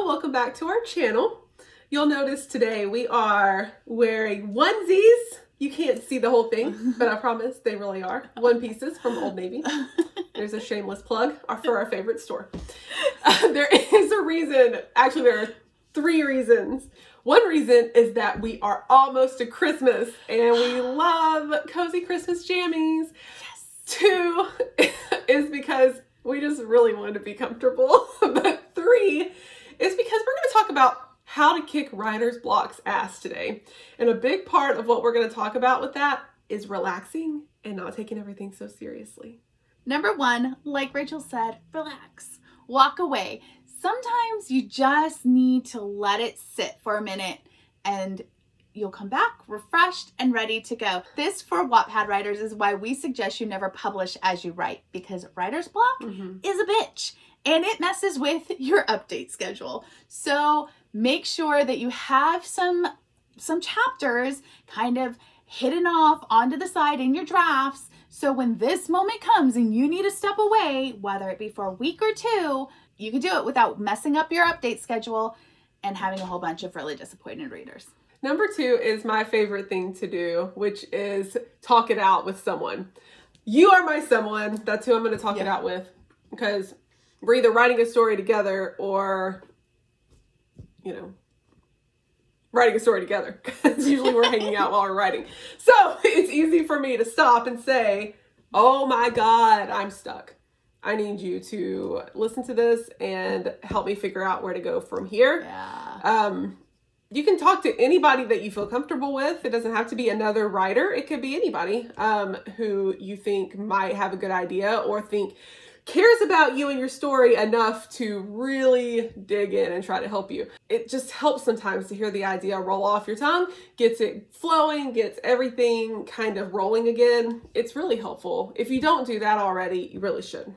welcome back to our channel. You'll notice today we are wearing onesies. You can't see the whole thing, but I promise they really are. One pieces from Old Navy. There's a shameless plug for our favorite store. There is a reason, actually there are 3 reasons. One reason is that we are almost to Christmas and we love cozy Christmas jammies. Yes. 2 is because we just really wanted to be comfortable. But 3 is because we're going to talk about how to kick writer's block's ass today. And a big part of what we're going to talk about with that is relaxing and not taking everything so seriously. Number 1, like Rachel said, relax. Walk away. Sometimes you just need to let it sit for a minute and you'll come back refreshed and ready to go. This, for Wattpad writers, is why we suggest you never publish as you write, because writer's block is a bitch and it messes with your update schedule. So make sure that you have some chapters kind of hidden off onto the side in your drafts. So when this moment comes and you need to step away, whether it be for a week or 2, you can do it without messing up your update schedule and having a whole bunch of really disappointed readers. Number 2 is my favorite thing to do, which is talk it out with someone. You are my someone. That's who I'm going to talk it out with, because we're either writing a story together or, writing a story together. Because usually we're hanging out while we're writing. So it's easy for me to stop and say, oh my God, I'm stuck. I need you to listen to this and help me figure out where to go from here. Yeah. You can talk to anybody that you feel comfortable with. It doesn't have to be another writer. It could be anybody who you think might have a good idea or think cares about you and your story enough to really dig in and try to help you. It just helps sometimes to hear the idea roll off your tongue, gets it flowing, gets everything kind of rolling again. It's really helpful. If you don't do that already, you really should.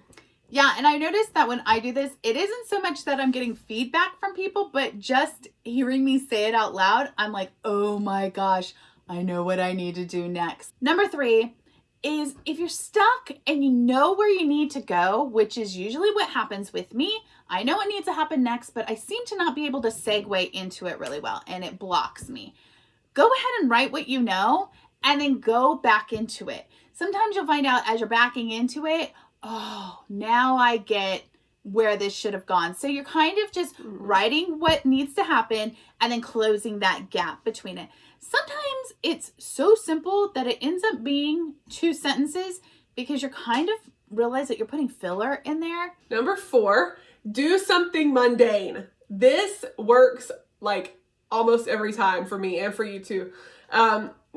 Yeah, and I noticed that when I do this, it isn't so much that I'm getting feedback from people, but just hearing me say it out loud, I'm like, oh my gosh, I know what I need to do next. Number 3 is, if you're stuck and you know where you need to go, which is usually what happens with me, I know what needs to happen next, but I seem to not be able to segue into it really well, and it blocks me. Go ahead and write what you know, and then go back into it. Sometimes you'll find out as you're backing into it, oh, now I get where this should have gone. So you're kind of just writing what needs to happen and then closing that gap between it. Sometimes it's so simple that it ends up being 2 sentences because you're kind of realize that you're putting filler in there. Number 4, do something mundane. This works like almost every time for me and for you too.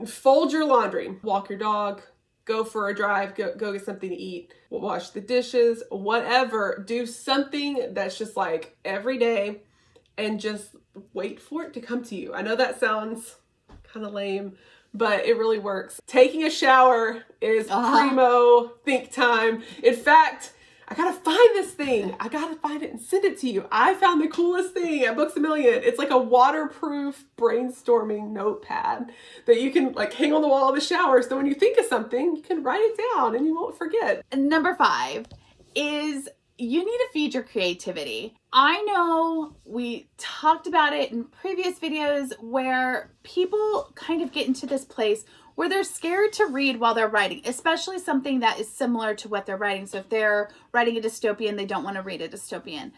Fold your laundry, walk your dog, go for a drive, go get something to eat, wash the dishes, whatever. Do something that's just like every day and just wait for it to come to you. I know that sounds kind of lame, but it really works. Taking a shower is primo think time. In fact, I gotta find this thing. I gotta find it and send it to you. I found the coolest thing at Books A Million. It's like a waterproof brainstorming notepad that you can like hang on the wall of the shower. So when you think of something, you can write it down and you won't forget. Number 5 is, you need to feed your creativity. I know we talked about it in previous videos where people kind of get into this place where they're scared to read while they're writing, especially something that is similar to what they're writing. So if they're writing a dystopian, they don't want to read a dystopian.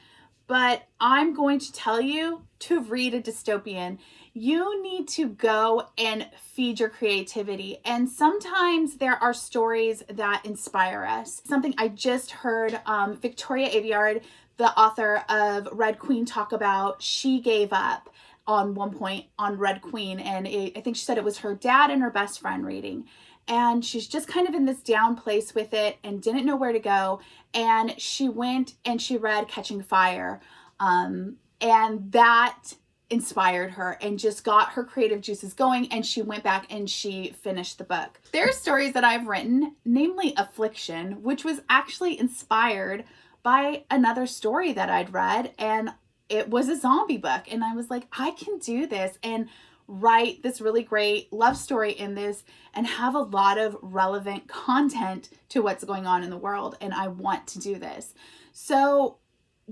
But I'm going to tell you, to read a dystopian, you need to go and feed your creativity. And sometimes there are stories that inspire us. Something I just heard Victoria Aveyard, the author of Red Queen, talk about. She gave up on one point on Red Queen, and I think she said it was her dad and her best friend reading. And she's just kind of in this down place with it and didn't know where to go. And she went and she read Catching Fire. And that inspired her and just got her creative juices going. And she went back and she finished the book. There are stories that I've written, namely Affliction, which was actually inspired by another story that I'd read. And it was a zombie book. And I was like, I can do this and write this really great love story in this and have a lot of relevant content to what's going on in the world. And I want to do this. So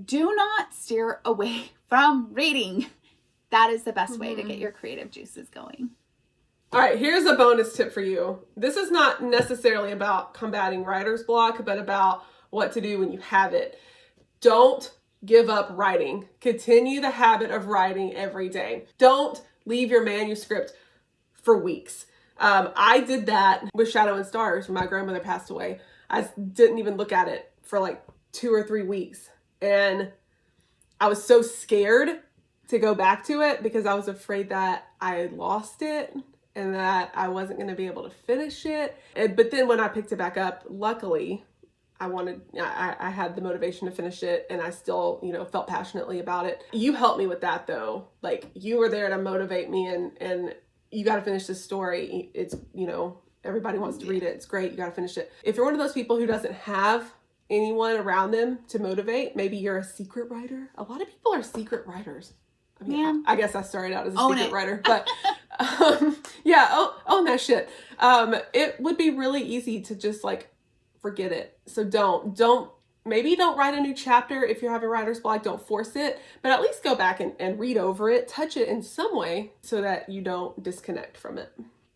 do not steer away from reading. That is the best way to get your creative juices going. All right, here's a bonus tip for you. This is not necessarily about combating writer's block, but about what to do when you have it. Don't give up writing. Continue the habit of writing every day. Don't leave your manuscript for weeks. I did that with Shadow and Stars when my grandmother passed away. I didn't even look at it for like 2 or 3 weeks. And I was so scared to go back to it because I was afraid that I had lost it and that I wasn't going to be able to finish it. But then when I picked it back up, luckily, I had the motivation to finish it, and I still, felt passionately about it. You helped me with that though. Like, you were there to motivate me, and you got to finish this story. It's, everybody wants to read it. It's great. You got to finish it. If you're one of those people who doesn't have anyone around them to motivate, maybe you're a secret writer. A lot of people are secret writers. I mean, I guess I started out as a secret writer, but own that shit. It would be really easy to just forget it. So don't write a new chapter. If you're having writer's block, don't force it, but at least go back and read over it, touch it in some way so that you don't disconnect from it.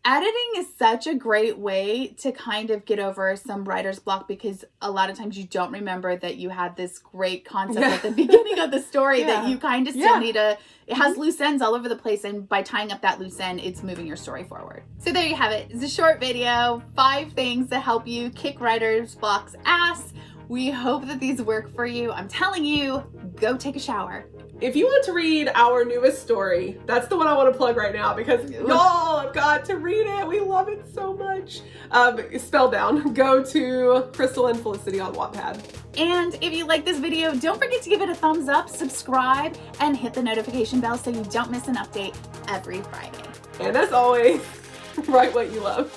Editing is such a great way to kind of get over some writer's block, because a lot of times you don't remember that you had this great concept at the beginning of the story that you kind of still need to, it has loose ends all over the place, and by tying up that loose end, it's moving your story forward. So there you have it. It's a short video, 5 things to help you kick writer's block's ass. We hope that these work for you. I'm telling you, go take a shower. If you want to read our newest story, that's the one I want to plug right now, because y'all have got to read it. We love it so much. Spellbound. Go to Crystal and Felicity on Wattpad. And if you like this video, don't forget to give it a thumbs up, subscribe, and hit the notification bell so you don't miss an update every Friday. And as always, write what you love.